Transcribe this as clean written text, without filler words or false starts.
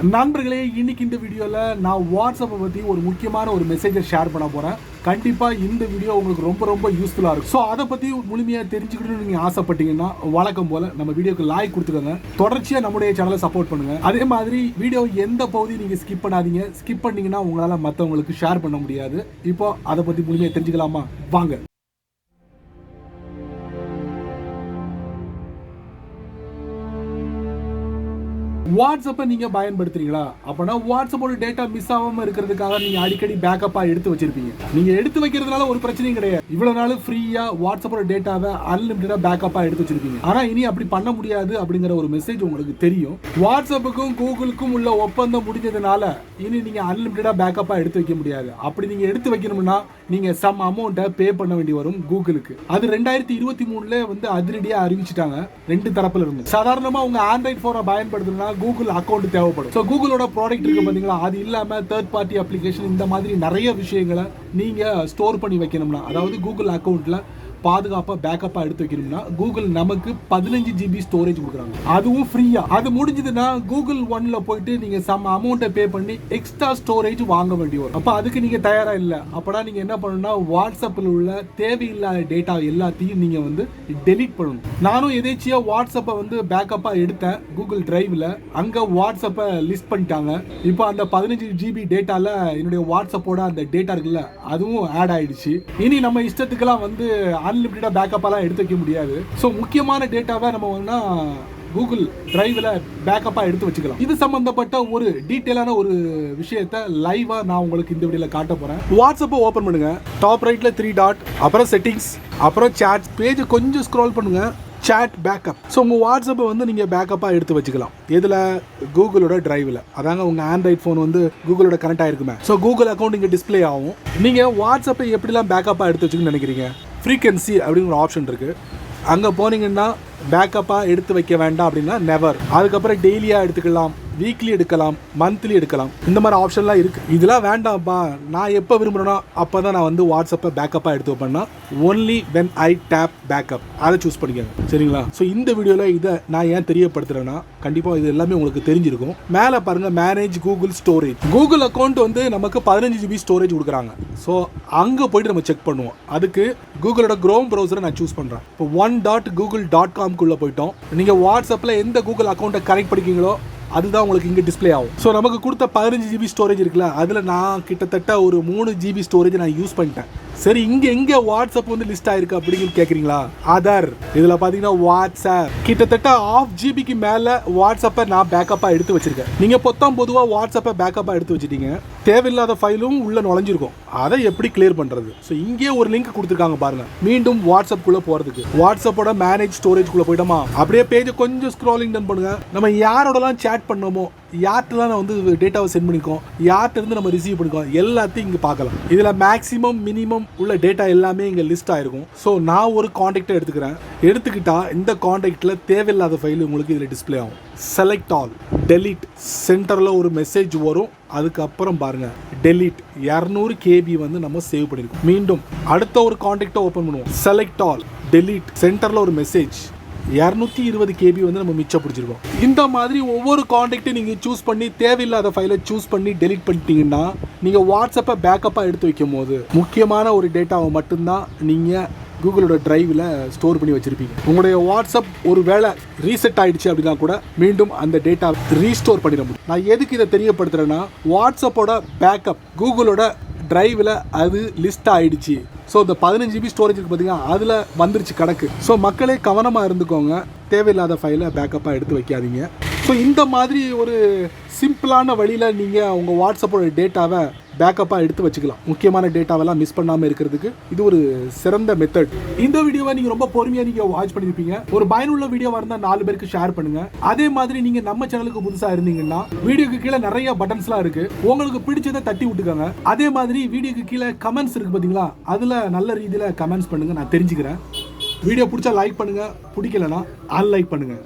நண்பர்களே, இன்னைக்கு இந்த வீடியோல நான் வாட்ஸ்அப்பை பத்தி ஒரு முக்கியமான ஒரு மெசேஜை ஷேர் பண்ண போறேன். கண்டிப்பா இந்த வீடியோ உங்களுக்கு ரொம்ப யூஸ்ஃபுல்லா இருக்கும். ஸோ அதை பத்தி முழுமையா தெரிஞ்சுக்கணும்னு நீங்க ஆசைப்பட்டீங்கன்னா வழக்கம் போல நம்ம வீடியோக்கு லைக் கொடுத்துக்கோங்க. தொடர்ச்சியா நம்முடைய சேனலை சப்போர்ட் பண்ணுங்க. அதே மாதிரி வீடியோ எந்த பகுதி நீங்க ஸ்கிப் பண்ணாதீங்க. ஸ்கிப் பண்ணீங்கன்னா உங்களால மற்றவங்களுக்கு ஷேர் பண்ண முடியாது. இப்போ அதை பத்தி முழுமையா தெரிஞ்சுக்கலாமா? வாங்க. வாட்ஸ்அப்பை நீங்க பயன்படுத்துறீங்களா? அப்பனா வாட்ஸ்அப்போட டேட்டா மிஸ் ஆகாம இருக்கிறதுக்காக நீங்க அடிக்கடி பேக்கப்பா எடுத்து வச்சிருப்பீங்க. நீங்க எடுத்து வைக்கிறதுனால ஒரு பிரச்சனையும் கிடையாது. இவ்வளவு நாள் ஃப்ரீயா வாட்ஸ்அப்போட டேட்டாவை அன்லிமிட்டடா பேக்கப்பா எடுத்து வச்சிருப்பீங்க. ஆனா இனி அப்படி பண்ண முடியாது அப்படிங்கிற ஒரு மெசேஜ் உங்களுக்கு தெரியும். வாட்ஸ்அப்புக்கும் கூகுளுக்கும் உள்ள ஒப்பந்தம் முடிஞ்சதுனால இனி நீங்க அன்லிமிட்டடா பேக்கப்பா எடுத்து வைக்க முடியாது. அப்படி நீங்க எடுத்து வைக்கணும்னா நீங்க சம் அமௌண்ட்டை பே பண்ண வேண்டி வரும் கூகுளுக்கு. அது 2023 வந்து அதிரடியா அறிவிச்சிட்டாங்க ரெண்டு தரப்புல இருந்து. சாதாரணமா உங்க ஆண்ட்ராய்ட் போனை பயன்படுத்தணும்னா கூகுள் அக்கௌண்ட் தேவைப்படும். ஸோ கூகுளோட ப்ராடக்ட் இருக்கு பாத்தீங்களா, அது இல்லாம தேர்ட் பார்ட்டி அப்ளிகேஷன் இந்த மாதிரி நிறைய விஷயங்களை நீங்க ஸ்டோர் பண்ணி வைக்கணும்னா, அதாவது கூகுள் அக்கௌண்ட்ல பாதுகாப்பா பேக்கப்பா எடுத்து வைக்கணும்னா கூகுள் நமக்கு 15 GB ஸ்டோரேஜ் கொடுக்குறாங்க, அதுவும் ஃப்ரீயா. அது முடிஞ்சதுன்னா கூகுள் ஒன்ல போயிட்டு நீங்க சம் அமௌண்ட்டை பே பண்ணி எக்ஸ்ட்ரா ஸ்டோரேஜ் வாங்க வேண்டி வரும். அப்ப அதுக்கு நீங்க தயாரா இல்ல அப்படா நீங்க என்ன பண்ணணும்னா வாட்ஸ்அப்ல உள்ள தேவையில்லாத டேட்டா எல்லாத்தையும் நீங்க வந்து டெலீட் பண்ணணும். நானும் எதேச்சியா வாட்ஸ்அப்பை வந்து பேக்கப்பா எடுத்தேன் கூகுள் டிரைவ்ல. அங்க வாட்ஸ்அப்பை லிஸ்ட் பண்ணிட்டாங்க. இப்போ அந்த 15 GB டேட்டால என்னுடைய வாட்ஸ்அப்போட அந்த டேட்டா இருக்குல்ல அதுவும் ஆட் ஆயிடுச்சு. இனி நம்ம இஷ்டத்துக்கெல்லாம் வந்து அன்லிமிட்டடா பேக்கப்பெல்லாம் எடுத்து வைக்க முடியாது. ஸோ முக்கியமான டேட்டாவை நம்ம வந்து கூகுள் டிரைவ்ல பேக்கப்பா எடுத்து வச்சுக்கலாம். இது சம்பந்தப்பட்ட ஒரு டீட்டெயிலான ஒரு விஷயத்தை லைவா நான் உங்களுக்கு இந்த வீடியோல காட்ட போறேன். வாட்ஸ்அப்பை ஓபன் பண்ணுங்க. டாப் ரைட்ல 3 டாட், அப்புறம் செட்டிங்ஸ், அப்புறம் சாட். பேஜ் கொஞ்சம் ஸ்க்ரோல் பண்ணுங்க. Chat backup. ஸோ உங்கள் வாட்ஸ்அப்பை வந்து நீங்கள் பேக்கப்பாக எடுத்து வச்சுக்கலாம். இதில் கூகுளோட டிரைவில், அதாங்க உங்கள் ஆண்ட்ராய்ட் ஃபோன் வந்து கூகுளோட கனெக்ட் ஆகிருக்குமே. ஸோ கூகுள் அக்கௌண்ட் இங்கே டிஸ்பிளே ஆகும். நீங்கள் வாட்ஸ்அப்பை எப்படிலாம் பேக்கப்பாக எடுத்து வச்சுக்கணும்னு நினைக்கிறீங்க? ஃப்ரீக்வன்சி அப்படின்னு ஒரு ஆப்ஷன் இருக்குது. அங்கே போனீங்கன்னா பேக்கப்பாக எடுத்து வைக்க வேண்டாம் அப்படின்னா நெவர். அதுக்கப்புறம் டெய்லியாக எடுத்துக்கலாம், வீக்லி எடுக்கலாம், மந்த்லி எடுக்கலாம். இந்த மாதிரி ஆப்ஷன்லாம் இருக்குது. இதெல்லாம் வேண்டாம்ப்பா, நான் எப்போ விரும்புகிறேனோ அப்போ தான் நான் வந்து வாட்ஸ்அப்பை பேக்கப்பாக எடுத்து வைப்பேன்னா only when I tap backup அதை சூஸ் பண்ணிக்கோங்க. சரிங்களா? ஸோ இந்த வீடியோவில் இதை நான் ஏன் தெரியப்படுத்துகிறேன்னா கண்டிப்பாக இது எல்லாமே உங்களுக்கு தெரிஞ்சிருக்கும். மேலே பாருங்கள், manage Google storage. Google account வந்து நமக்கு 15 GB ஸ்டோரேஜ் கொடுக்குறாங்க. ஸோ அங்கே போய்ட்டு நம்ம செக் பண்ணுவோம். அதுக்கு கூகுளோட க்ரோம் ப்ரௌசரை நான் சூஸ் பண்ணுறேன். இப்போ one.google.com போயிட்டோம். நீங்கள் வாட்ஸ்அப்பில் எந்த கூகுள் அக்கௌண்ட்டை கனெக்ட் பண்ணிக்கிங்களோ அதுதான் உங்களுக்கு இங்கே டிஸ்பிளே ஆகும். ஸோ நமக்கு கொடுத்த 15 GB ஸ்டோரேஜ் இருக்குல்ல, அதில் நான் கிட்டத்தட்ட ஒரு 3 GB ஸ்டோரேஜ் நான் யூஸ் பண்ணிட்டேன். சரி, இங்கே எங்கே வாட்ஸ்அப் வந்து லிஸ்ட் ஆயிருக்கு அப்படின்னு கேட்குறீங்களா? அதர் இதில் பார்த்தீங்கன்னா வாட்ஸ்அப் கிட்டத்தட்ட 1/2 GB மேலே வாட்ஸ்அப்பை நான் பேக்கப்பாக எடுத்து வச்சிருக்கேன். நீங்கள் பொதுவாக வாட்ஸ்அப்பை பேக்கப்பாக எடுத்து வச்சுட்டீங்க, தேவையில்லாத ஃபைலும் உள்ள நுழைஞ்சிருக்கும். அதை எப்படி கிளியர் பண்ணுறது? ஸோ இங்கே ஒரு லிங்க் கொடுத்துருக்காங்க பாருங்க. மீண்டும் வாட்ஸ்அப்குள்ளே போகிறதுக்கு வாட்ஸ்அப்போட மேனேஜ் ஸ்டோரேஜ்குள்ளே போயிட்டோமா, அப்படியே பேஜை கொஞ்சம் ஸ்க்ரோலிங் டவுன் பண்ணுங்க. நம்ம யாரோடலாம் சேட் பண்ணோமோ, யார்கிட்டலாம் நான் வந்து டேட்டாவை சென்ட் பண்ணிக்கோம், யார்கிட்ட இருந்து நம்ம ரிசீவ் பண்ணிக்கோம், எல்லாத்தையும் இங்கே பார்க்கலாம். இதில் மேக்ஸிமம் மினிமம் உள்ள டேட்டா எல்லாமே இங்கே லிஸ்ட் ஆயிருக்கும். ஸோ நான் ஒரு காண்டாக்டை எடுத்துக்கிட்டா இந்த காண்டாக்டில் தேவையில்லாத ஃபைல் உங்களுக்கு இதில் டிஸ்பிளே ஆகும். Select all, delete. சென்டரில் ஒரு மெசேஜ் வரும், அதுக்கப்புறம் பாருங்க டெலீட். 200 KB வந்து நம்ம சேவ் பண்ணியிருக்கோம். மீண்டும் அடுத்த ஒரு காண்டாக்டை ஓப்பன் பண்ணுவோம். Select all, delete. சென்டரில் ஒரு மெசேஜ், 220 KB வந்து நம்ம மிச்சம் பிடிச்சிருக்கோம். இந்த மாதிரி ஒவ்வொரு காண்டாக்டையும் நீங்கள் சூஸ் பண்ணி தேவையில்லாத ஃபைலை சூஸ் பண்ணி டெலீட் பண்ணிட்டீங்கன்னா நீங்கள் வாட்ஸ்அப்பை பேக்கப்பாக எடுத்து வைக்கும் போது முக்கியமான ஒரு டேட்டாவை மட்டும்தான் நீங்கள் கூகுளோட டிரைவில் ஸ்டோர் பண்ணி வச்சுருப்பீங்க. உங்களுடைய வாட்ஸ்அப் ஒரு வேளை ரீசெட் ஆகிடுச்சு அப்படின்னா கூட மீண்டும் அந்த டேட்டா ரீஸ்டோர் பண்ணிட முடியும். நான் எதுக்கு இதை தெரியப்படுத்துகிறேன்னா, வாட்ஸ்அப்போட பேக்கப் கூகுளோட டிரைவில் அது லிஸ்ட் ஆகிடுச்சு. ஸோ இந்த 15 GB ஸ்டோரேஜ் இருக்குது பார்த்தீங்கன்னா, அதில் வந்துருச்சு கணக்கு. ஸோ மக்களே கவனமாக இருந்துக்கோங்க, தேவையில்லாத ஃபைலை பேக்கப்பாக எடுத்து வைக்காதீங்க. ஸோ இந்த மாதிரி ஒரு சிம்பிளான வழியில் நீங்கள் உங்கள் வாட்ஸ்அப்போட டேட்டாவை பேக்கப்பாக எடுத்து வச்சுக்கலாம். முக்கியமான டேட்டாவெல்லாம் மிஸ் பண்ணாமல் இருக்கிறதுக்கு இது ஒரு சிறந்த மெத்தட். இந்த வீடியோவை நீங்கள் ரொம்ப பொறுமையாக நீங்கள் வாட்ச் பண்ணியிருப்பீங்க. ஒரு பயனுள்ள வீடியோவாக இருந்தால் 4 பேருக்கு ஷேர் பண்ணுங்க. அதே மாதிரி நீங்கள் நம்ம சேனலுக்கு புதுசாக இருந்தீங்கன்னா வீடியோக்கு கீழே நிறைய பட்டன்ஸ்லாம் இருக்கு, உங்களுக்கு பிடிச்சதை தட்டி விட்டுக்கோங்க. அதே மாதிரி வீடியோக்கு கீழே கமெண்ட்ஸ் இருக்கு பார்த்தீங்களா, அதில் நல்ல ரீதியில் கமெண்ட்ஸ் பண்ணுங்க, நான் தெரிஞ்சுக்கிறேன். வீடியோ பிடிச்சா லைக் பண்ணுங்க, பிடிக்கலன்னா அன்லைக் பண்ணுங்க.